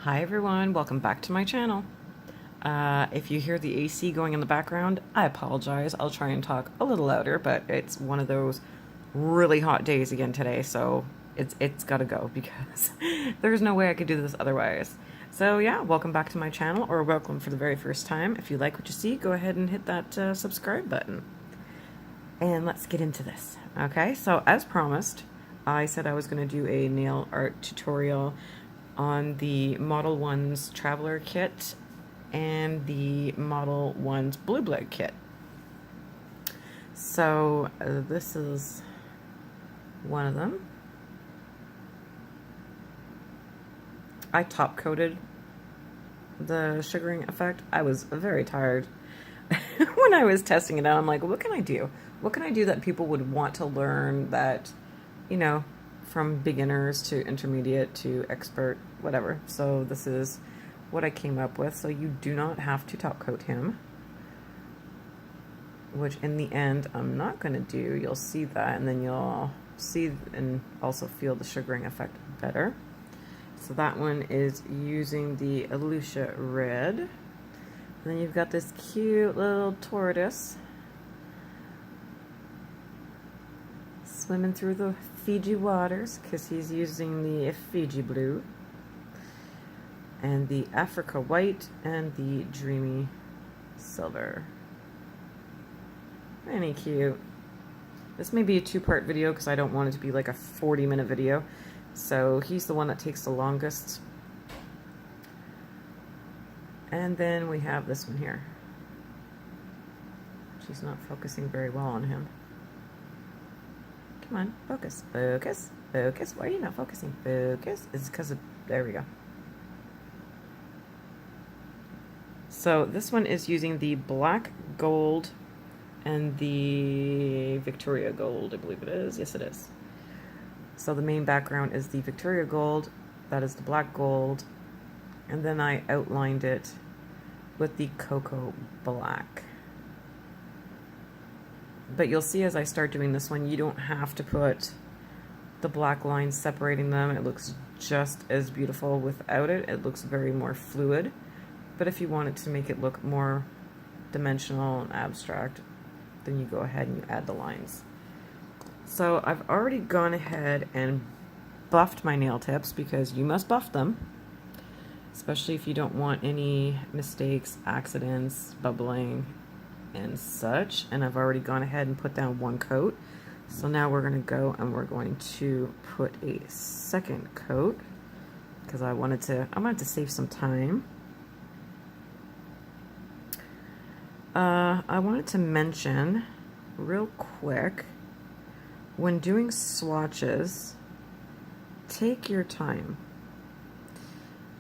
Hi everyone, welcome back to my channel. If you hear the AC going in the background, I apologize. I'll try and talk a little louder, but it's one of those really hot days again today, so it's gotta go because there's no way I could do this otherwise. So yeah, welcome back to my channel, or welcome for the very first time. If you like what you see, go ahead and hit that subscribe button. And let's get into this. Okay, so as promised, I said I was going to do a nail art tutorial on the MODELONES Traveler kit and the MODELONES Blue Blood kit. So this is one of them. I top coated the sugaring effect. I was very tired when I was testing it out. I'm like, what can I do? What can I do that people would want to learn, that, you know, from beginners to intermediate to expert, whatever. So this is what I came up with. So you do not have to top coat him, which in the end I'm not going to do. You'll see that, and then you'll see and also feel the sugaring effect better. So that one is using the Lucia Red. And then you've got this cute little tortoise swimming through the Fiji waters because he's using the Fiji Blue, and the Africa White, and the Dreamy Silver. Really cute. This may be a two-part video because I don't want it to be like a 40-minute video. So he's the one that takes the longest. And then we have this one here. She's not focusing very well on him. Come on, focus, focus, focus. Why are you not focusing? Focus. It's because of, there we go. So this one is using the black gold and the Victoria gold, I believe it is. Yes, it is. So the main background is the Victoria gold, that is the black gold, and then I outlined it with the cocoa black. But you'll see as I start doing this one, you don't have to put the black lines separating them. It looks just as beautiful without it. It looks very more fluid. But if you wanted to make it look more dimensional and abstract, then you go ahead and you add the lines. So I've already gone ahead and buffed my nail tips because you must buff them, especially if you don't want any mistakes, accidents, bubbling, and such. And I've already gone ahead and put down one coat. So now we're going to go and we're going to put a second coat because I wanted to save some time. I wanted to mention real quick, when doing swatches, take your time.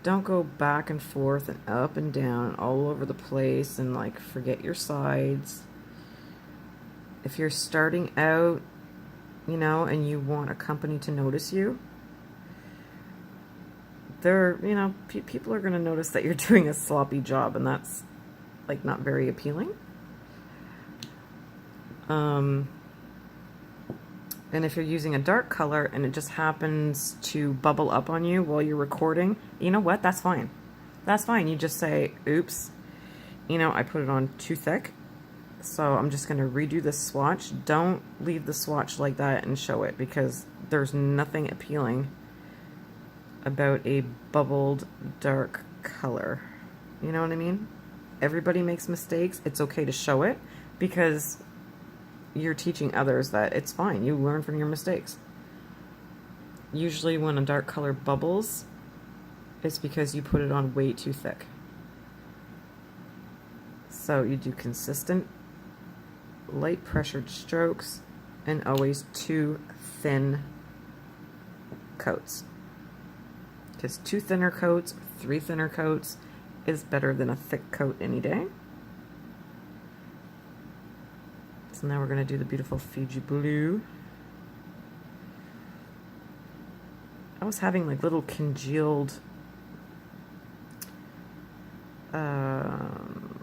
Don't go back and forth and up and down all over the place and like forget your sides. If you're starting out, you know, and you want a company to notice you, people are going to notice that you're doing a sloppy job, and that's like not very appealing. And if you're using a dark color and it just happens to bubble up on you while you're recording, you know what? That's fine. That's fine. You just say, oops, you know, I put it on too thick. So I'm just going to redo this swatch. Don't leave the swatch like that and show it, because there's nothing appealing about a bubbled dark color. You know what I mean? Everybody makes mistakes. It's okay to show it because you're teaching others that it's fine. You learn from your mistakes. Usually when a dark color bubbles, it's because you put it on way too thick. So you do consistent, light pressured strokes, and always 2 thin coats. Because 2 thinner coats, 3 thinner coats is better than a thick coat any day. So now we're going to do the beautiful Fiji Blue. I was having like little congealed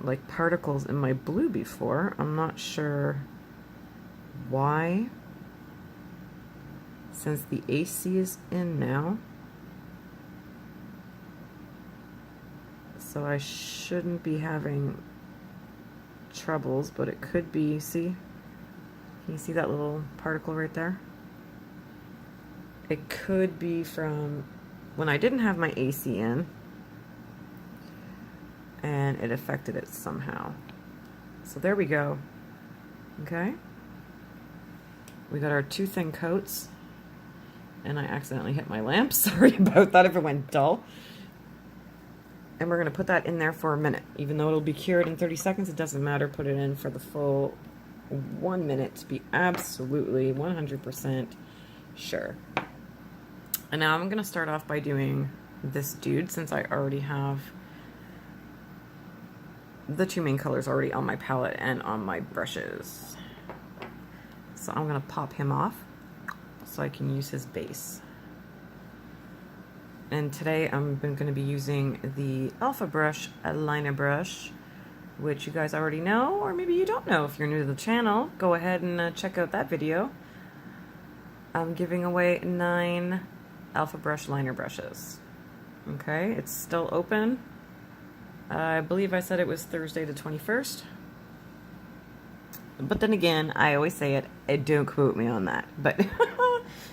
like particles in my blue before. I'm not sure why, since the AC is in now. So I shouldn't be having troubles, but it could be, see? Can you see that little particle right there? It could be from when I didn't have my AC in and it affected it somehow. So there we go. Okay. We got our 2 thin coats, and I accidentally hit my lamp. Sorry about that if it went dull. And we're going to put that in there for a minute. Even though it'll be cured in 30 seconds, it doesn't matter. Put it in for the full 1 minute to be absolutely 100% sure. And now I'm going to start off by doing this dude, since I already have the 2 main colors already on my palette and on my brushes. So I'm going to pop him off so I can use his base. And today I'm going to be using the Alpha Brush liner brush, which you guys already know, or maybe you don't know. If you're new to the channel, go ahead and check out that video. I'm giving away 9 Alpha Brush liner brushes. Okay, it's still open. I believe I said it was Thursday the 21st. But then again, I always say it, don't quote me on that. But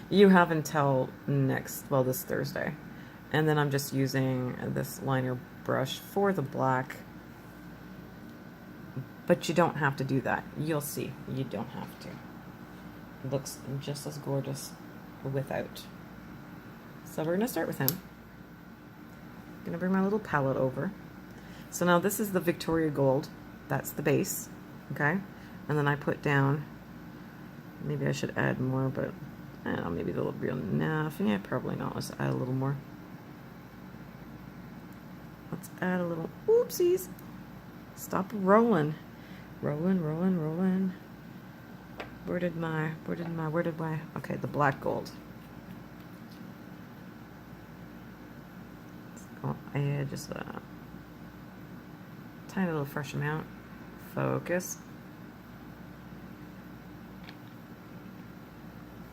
you have until this Thursday. And then I'm just using this liner brush for the black. But you don't have to do that. You'll see. You don't have to. It looks just as gorgeous without. So we're going to start with him. I'm going to bring my little palette over. So now this is the Victoria Gold. That's the base. Okay? And then I put down, maybe I should add more, but I don't know, maybe they'll be enough. Yeah, probably not. Let's add a little more. Let's add a little, oopsies. Stop rolling. Rolling, rolling, rolling. Where did my, okay, the black gold. Oh, yeah, just a tiny little fresh amount. Focus.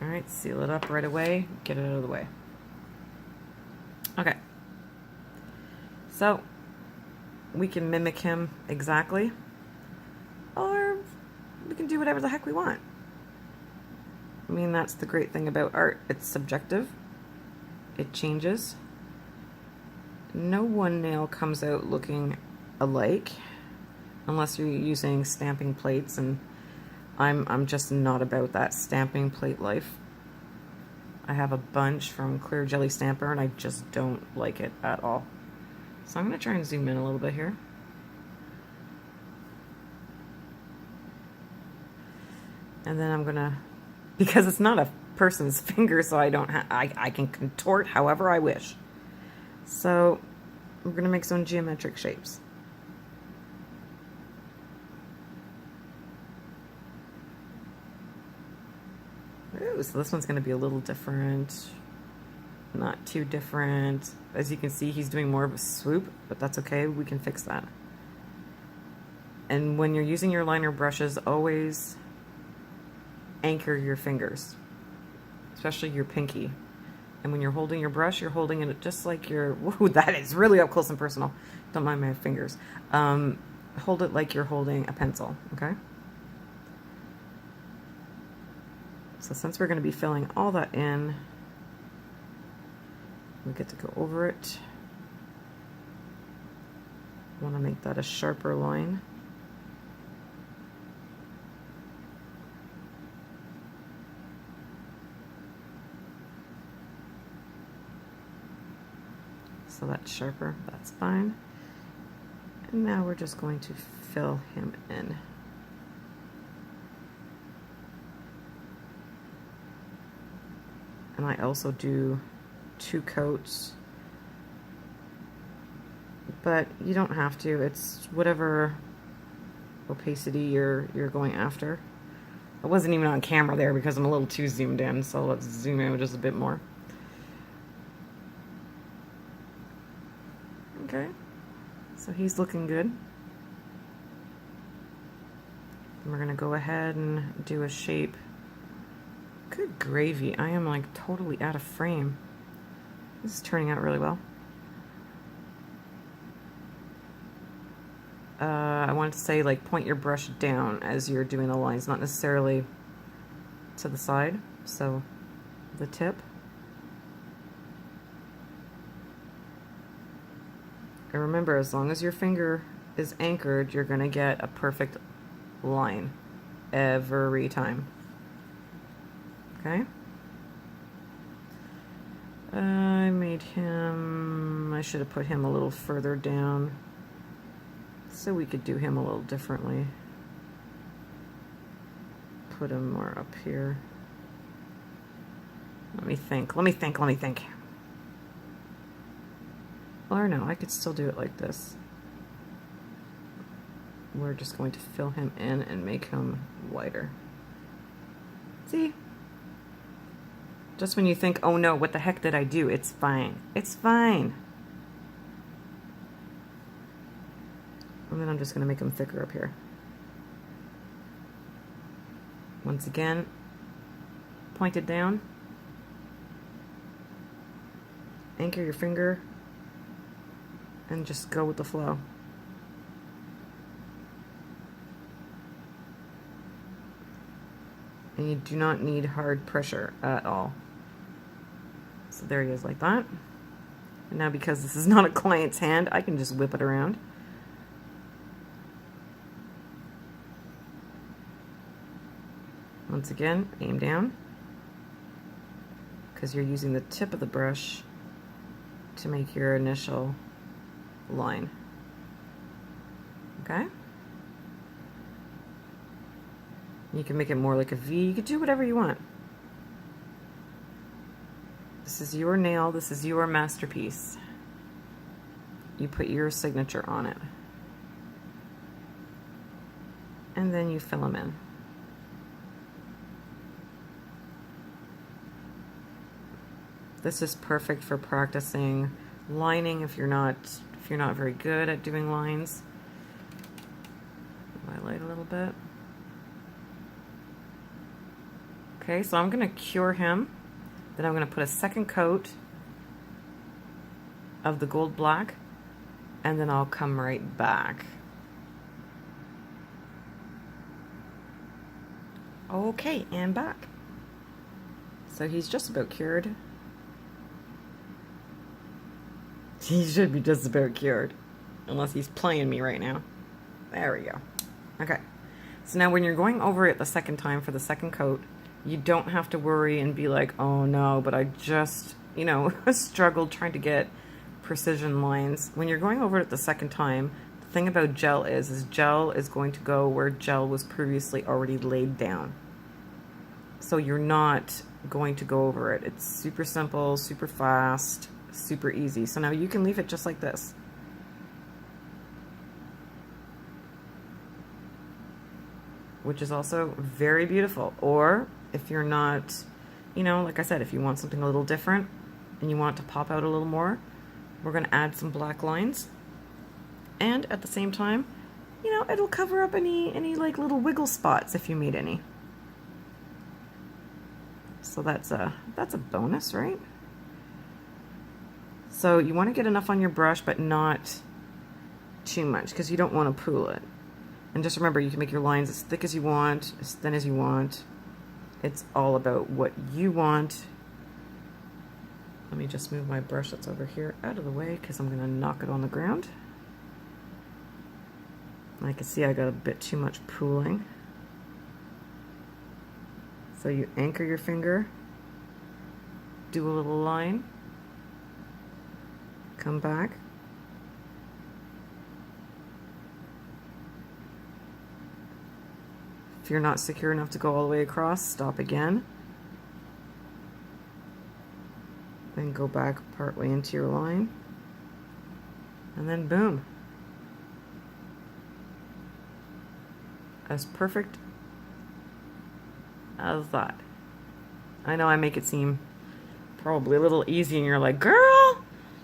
Alright, seal it up right away. Get it out of the way. Okay. So, we can mimic him exactly, or we can do whatever the heck we want. I mean, that's the great thing about art. It's subjective. It changes. No one nail comes out looking alike unless you're using stamping plates, and I'm just not about that stamping plate life. I have a bunch from Clear Jelly Stamper and I just don't like it at all. So I'm going to try and zoom in a little bit here. And then I'm going to, because it's not a person's finger, so I don't I can contort however I wish. So we're going to make some geometric shapes. Ooh, so this one's going to be a little different. Not too different. As you can see, he's doing more of a swoop, but that's okay. We can fix that. And when you're using your liner brushes, always anchor your fingers, especially your pinky. And when you're holding your brush, you're holding it just like your, whoa, that is really up close and personal. Don't mind my fingers. Hold it like you're holding a pencil, okay? So since we're going to be filling all that in, we get to go over it. I want to make that a sharper line. So that's sharper, that's fine. And now we're just going to fill him in. And I also do 2 coats, but you don't have to. It's whatever opacity you're going after. I wasn't even on camera there because I'm a little too zoomed in, so let's zoom in just a bit more. Okay, so he's looking good. And we're gonna go ahead and do a shape. Good gravy, I am like totally out of frame. This is turning out really well. I wanted to say like point your brush down as you're doing the lines, not necessarily to the side. So the tip. And remember, as long as your finger is anchored, you're going to get a perfect line every time. Okay? I should have put him a little further down so we could do him a little differently. Put him more up here. Let me think. Or no, I could still do it like this. We're just going to fill him in and make him wider. See? Just when you think, oh no, what the heck did I do? It's fine. It's fine. And then I'm just going to make him thicker up here. Once again, pointed down. Anchor your finger. And just go with the flow. And you do not need hard pressure at all. So there he is like that. And now because this is not a client's hand, I can just whip it around. Once again, aim down. Because you're using the tip of the brush to make your initial line. Okay? You can make it more like a V. You can do whatever you want. This is your nail. This is your masterpiece. You put your signature on it. And then you fill them in. This is perfect for practicing lining if you're not very good at doing lines. Highlight a little bit. Okay, so I'm going to cure him. Then I'm going to put a second coat of the gold black, and then I'll come right back. Okay, and back. So he's just about cured. He should be just about cured, unless he's playing me right now. There we go. Okay, so now when you're going over it the second time for the second coat, you don't have to worry and be like, oh no, but I just, struggled trying to get precision lines. When you're going over it the second time, the thing about gel is gel is going to go where gel was previously already laid down. So you're not going to go over it. It's super simple, super fast, super easy. So now you can leave it just like this. Which is also very beautiful. Or if you're not, like I said, if you want something a little different and you want it to pop out a little more, we're going to add some black lines. And at the same time, it'll cover up any like little wiggle spots if you made any. So that's a bonus, right? So you want to get enough on your brush, but not too much, because you don't want to pool it. And just remember, you can make your lines as thick as you want, as thin as you want. It's all about what you want. Let me just move my brush that's over here out of the way, because I'm going to knock it on the ground. I can see I got a bit too much pooling. So you anchor your finger, do a little line, come back, if you're not secure enough to go all the way across, stop again, then go back partway into your line, and then boom. As perfect as that. I know I make it seem probably a little easy, and you're like, girl,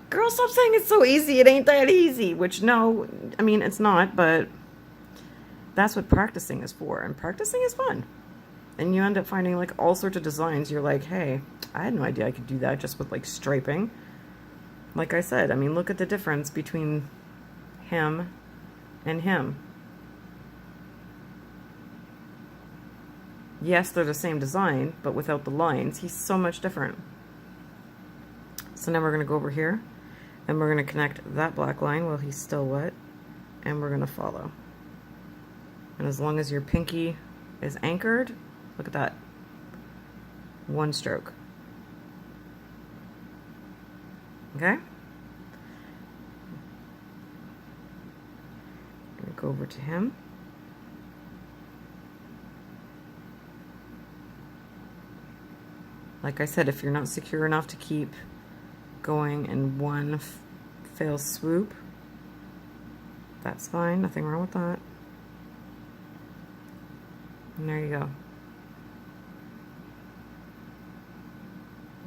stop saying it's so easy. It ain't that easy. Which, no, I mean, it's not, but that's what practicing is for, and practicing is fun. And you end up finding like all sorts of designs. You're like, hey, I had no idea I could do that just with like striping. Like I said, I mean, look at the difference between him and him. Yes, they're the same design, but without the lines. He's so much different. So now we're going to go over here, and we're going to connect that black line while he's still wet, and we're going to follow. And as long as your pinky is anchored, look at that. One stroke. Okay? I'm going to go over to him. Like I said, if you're not secure enough to keep going in one fell swoop, that's fine, nothing wrong with that. And there you go.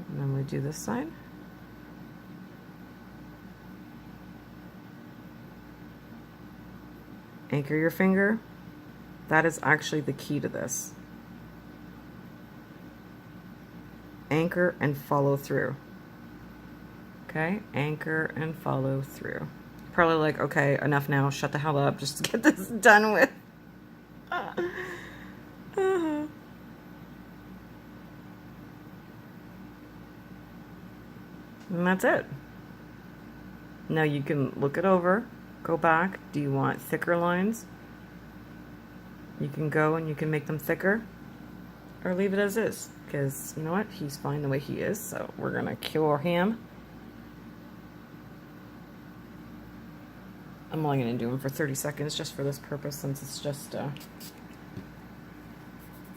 And then we do this side. Anchor your finger. That is actually the key to this. Anchor and follow through. Okay, anchor and follow through. You're probably like, okay, enough now, shut the hell up, just to get this done with. And that's it. Now you can look it over, go back. Do you want thicker lines? You can go and you can make them thicker, or leave it as is, because you know what, he's fine the way he is, so we're gonna cure him. I'm only gonna do him for 30 seconds just for this purpose, since it's just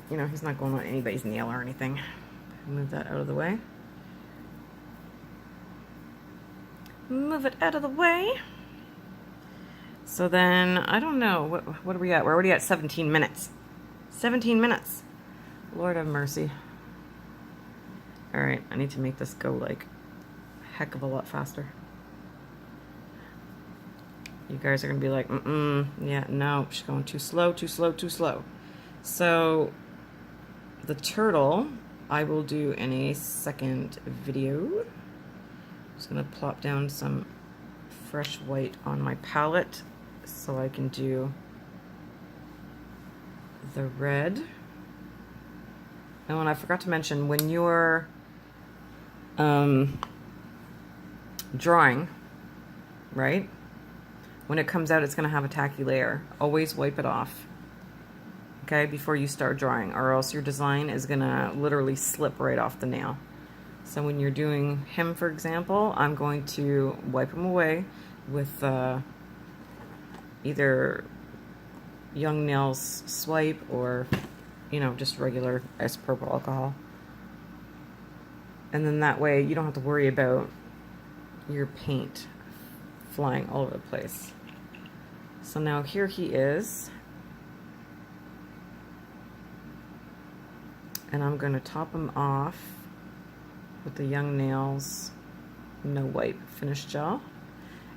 you know, he's not going on anybody's nail or anything. Move that out of the way. Move it out of the way. So then, I don't know, what are we at? We're already at 17 minutes. 17 minutes. Lord have mercy. Alright, I need to make this go like a heck of a lot faster. You guys are going to be like, yeah, no, she's going too slow, too slow, too slow. So, the turtle, I will do in a second video. Just going to plop down some fresh white on my palette so I can do the red. Oh, and I forgot to mention, when you're drawing, right? When it comes out, it's going to have a tacky layer. Always wipe it off, okay, before you start drawing, or else your design is going to literally slip right off the nail. So when you're doing him, for example, I'm going to wipe him away with either Young Nails Swipe or, you know, just regular isopropyl alcohol. And then that way you don't have to worry about your paint flying all over the place. So now here he is. And I'm going to top him off with the Young Nails No Wipe Finish Gel.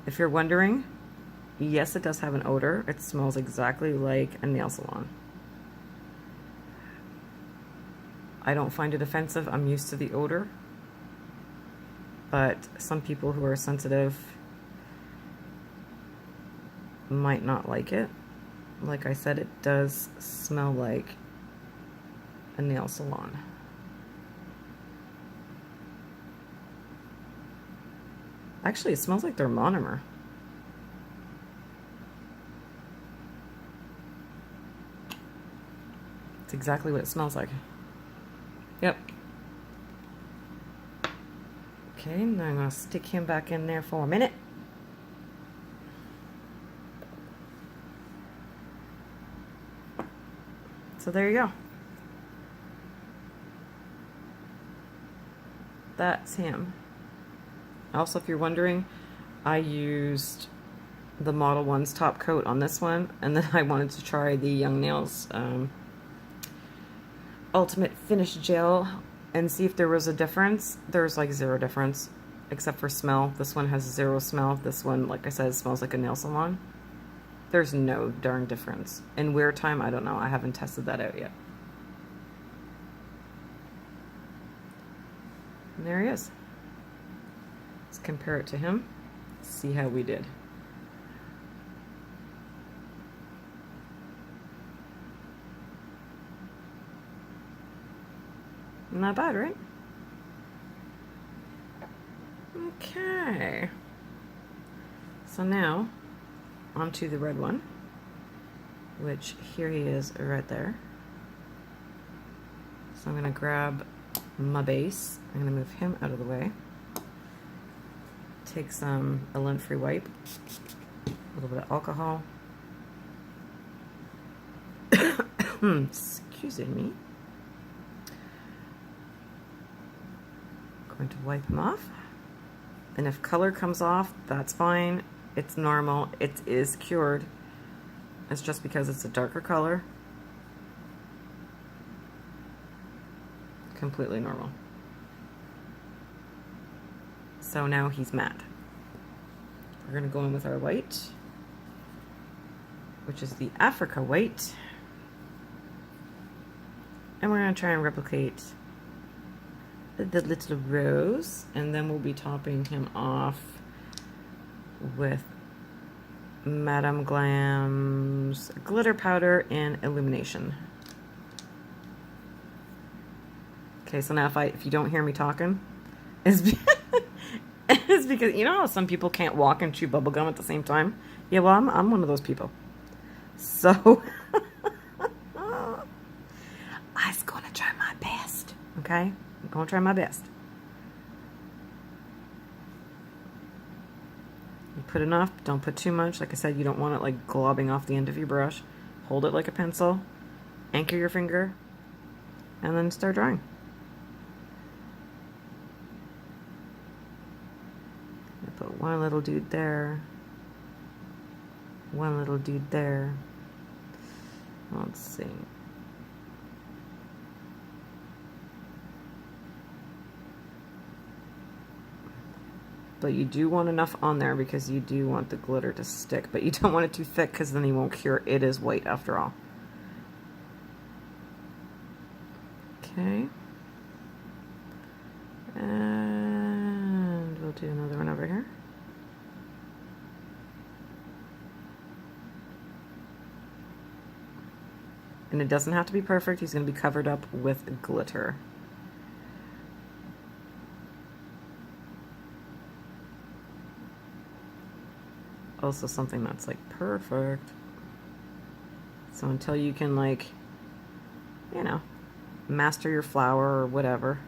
If you're wondering, yes, it does have an odor. It smells exactly like a nail salon. I don't find it offensive. I'm used to the odor. But some people who are sensitive might not like it. Like I said, it does smell like a nail salon. Actually, it smells like their monomer. It's exactly what it smells like. Yep. Okay, now I'm going to stick him back in there for a minute. So there you go. That's him. Also, if you're wondering, I used the Modelones top coat on this one, and then I wanted to try the Young Nails Ultimate Finish Gel and see if there was a difference. There's like zero difference, except for smell. This one has zero smell. This one, like I said, smells like a nail salon. There's no darn difference. In wear time, I don't know. I haven't tested that out yet. And there he is. Let's compare it to him. See how we did. Not bad, right? Okay. So now, onto the red one, which here he is right there. So I'm going to grab my base. I'm going to move him out of the way. Take some a lint-free wipe, a little bit of alcohol. Excuse me. Going to wipe him off. And if color comes off, that's fine. It's normal. It is cured. It's just because it's a darker color. Completely normal. So now he's matte. We're going to go in with our white, which is the Africa white. And we're going to try and replicate the little rose, and then we'll be topping him off with Madame Glam's glitter powder and illumination. Okay, so now if you don't hear me talking, it's because you know how some people can't walk and chew bubble gum at the same time? Yeah, well, I'm one of those people. So I was gonna try my best, okay? I'm gonna try my best. You put enough, don't put too much. Like I said, you don't want it like globbing off the end of your brush. Hold it like a pencil, anchor your finger, and then start drawing. I put one little dude there, one little dude there. Let's see. But you do want enough on there because you do want the glitter to stick, but you don't want it too thick because then he won't cure. It is white after all. Okay. And we'll do another one over here. And it doesn't have to be perfect. He's going to be covered up with glitter. Also something that's like perfect. So until you can, like, you know, master your flower or whatever.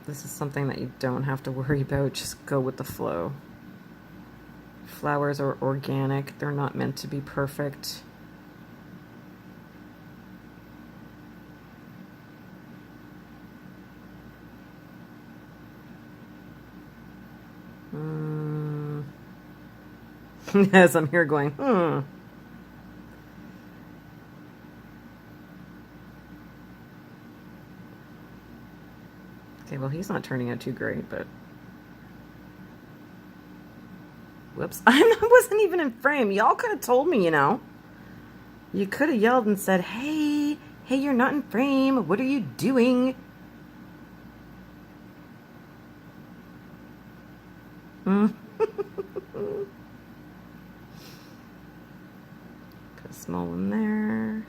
This is something that you don't have to worry about. Just go with the flow. Flowers are organic. They're not meant to be perfect. As I'm here going, Okay, well, he's not turning out too great, but... Whoops. I wasn't even in frame. Y'all could have told me, you know. You could have yelled and said, hey, you're not in frame. What are you doing? Put a small one there.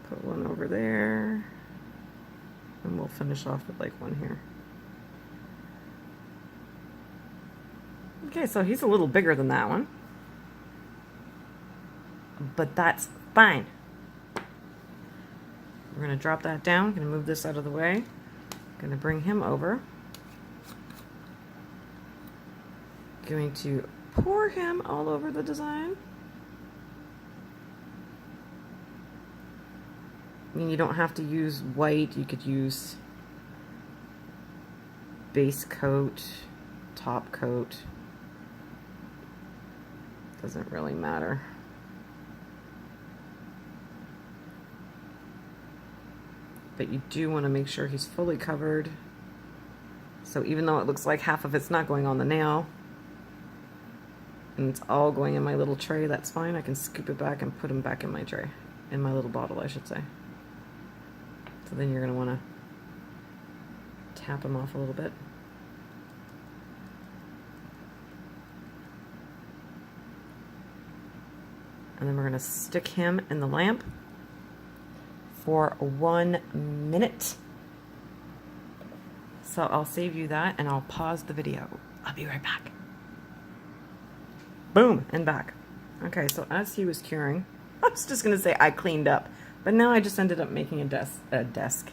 Put one over there. And we'll finish off with like one here. Okay, so he's a little bigger than that one. But that's fine. We're going to drop that down. Going to move this out of the way. Going to bring him over. Going to pour him all over the design. I mean, you don't have to use white. You could use base coat, top coat. Doesn't really matter. But you do want to make sure he's fully covered. So even though it looks like half of it's not going on the nail, and it's all going in my little tray, that's fine. I can scoop it back and put him back in my tray. In my little bottle, I should say. So then you're going to want to tap him off a little bit. And then we're going to stick him in the lamp for 1 minute. So I'll save you that and I'll pause the video. I'll be right back. Boom, and back. Okay, so as he was curing, I was just going to say I cleaned up. But now I just ended up making a desk.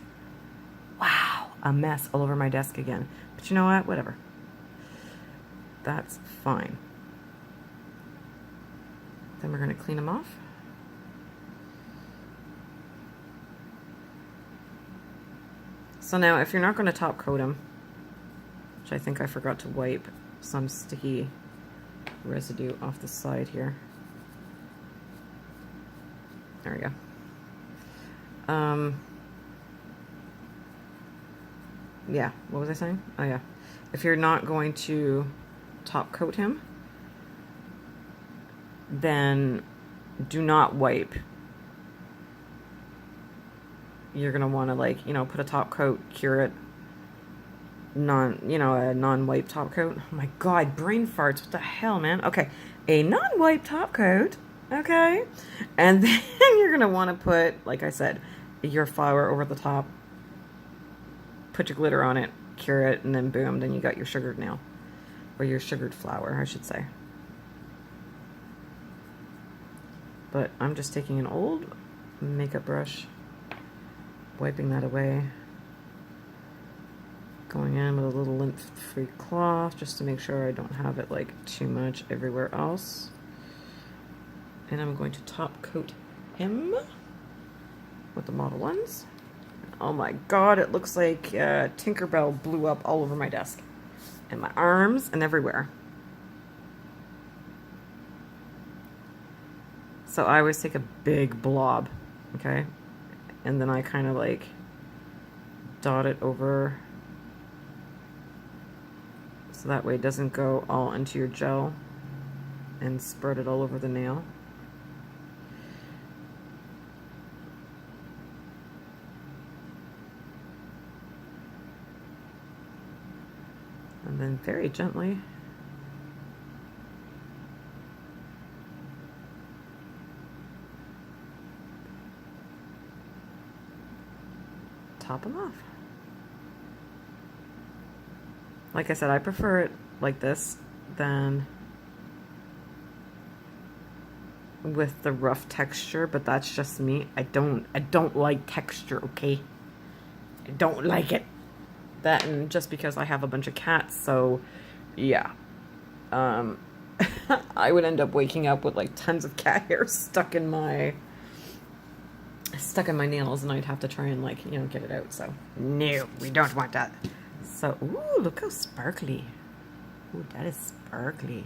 Wow, a mess all over my desk again. But you know what? Whatever. That's fine. Then we're going to clean them off. So now if you're not going to top coat them, which I think I forgot to wipe some sticky residue off the side here. There we go. Yeah, what was I saying? Oh yeah. If you're not going to top coat him, then do not wipe. You're gonna want to, like, you know, put a top coat, cure it. A non-wipe top coat. Oh my god, brain farts, what the hell, man? Okay, a non-wipe top coat, okay? And then you're gonna want to put, like I said, your flour over the top, put your glitter on it, cure it, and then boom, then you got your sugared nail. Or your sugared flour, I should say. But I'm just taking an old makeup brush, wiping that away, going in with a little lint-free cloth just to make sure I don't have it like too much everywhere else. And I'm going to top coat him with the Modelones. Oh my god, it looks like Tinkerbell blew up all over my desk and my arms and everywhere. So I always take a big blob, okay? And then I kind of like dot it over so that way it doesn't go all into your gel and spread it all over the nail. And then very gently top them off. Like I said, I prefer it like this than with the rough texture, but that's just me. I don't like texture, okay? I don't like it. That, and just because I have a bunch of cats, so yeah. I would end up waking up with like tons of cat hair stuck in my nails, and I'd have to try and, like, you know, get it out. So no, we don't want that. So, ooh, look how sparkly. Ooh, that is sparkly.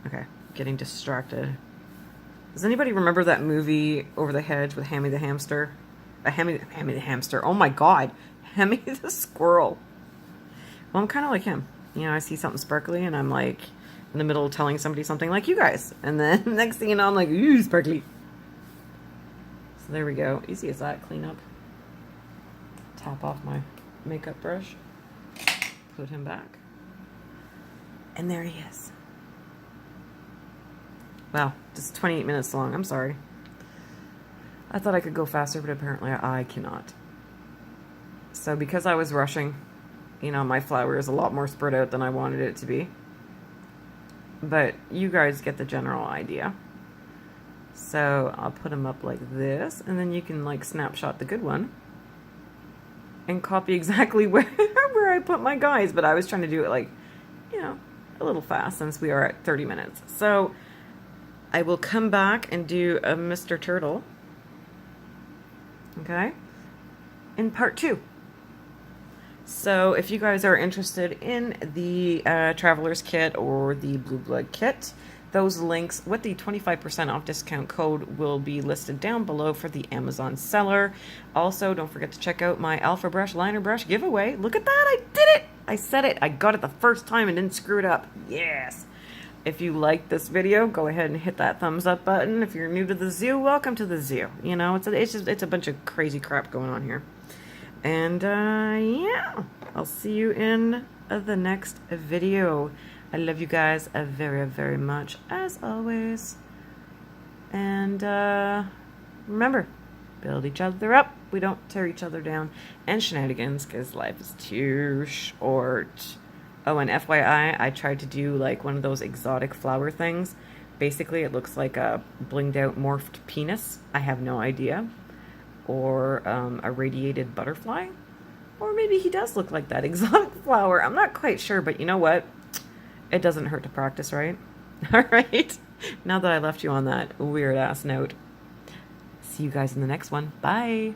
Okay, getting distracted. Does anybody remember that movie Over the Hedge with Hammy the hamster? Hammy the hamster. Oh my god, Hammy the squirrel. Well, I'm kind of like him. You know, I see something sparkly and I'm like in the middle of telling somebody something like you guys, and then next thing you know, I'm like, ooh, sparkly. So there we go. Easy as that. Clean up. Tap off my makeup brush. Put him back. And there he is. Wow, just 28 minutes long. I'm sorry. I thought I could go faster, but apparently I cannot. So because I was rushing, you know, my flour is a lot more spread out than I wanted it to be. But you guys get the general idea. So I'll put them up like this, and then you can like snapshot the good one and copy exactly where I put my guys. But I was trying to do it like, you know, a little fast since we are at 30 minutes. So I will come back and do a Mr. Turtle, okay, in part 2. So if you guys are interested in the Traveler's Kit or the Blue Blood Kit, those links with the 25% off discount code will be listed down below for the Amazon seller. Also, don't forget to check out my Alpha Brush Liner Brush giveaway. Look at that, I did it! I said it, I got it the first time and didn't screw it up. Yes! If you liked this video, go ahead and hit that thumbs up button. If you're new to the zoo, welcome to the zoo. You know, it's a bunch of crazy crap going on here. And yeah, I'll see you in the next video. I love you guys very, very much, as always. And remember, build each other up. We don't tear each other down. And shenanigans, because life is too short. Oh, and FYI, I tried to do like one of those exotic flower things. Basically, it looks like a blinged out morphed penis. I have no idea. Or a radiated butterfly. Or maybe he does look like that exotic flower. I'm not quite sure, but you know what? It doesn't hurt to practice, right? All right. Now that I left you on that weird ass note, see you guys in the next one. Bye.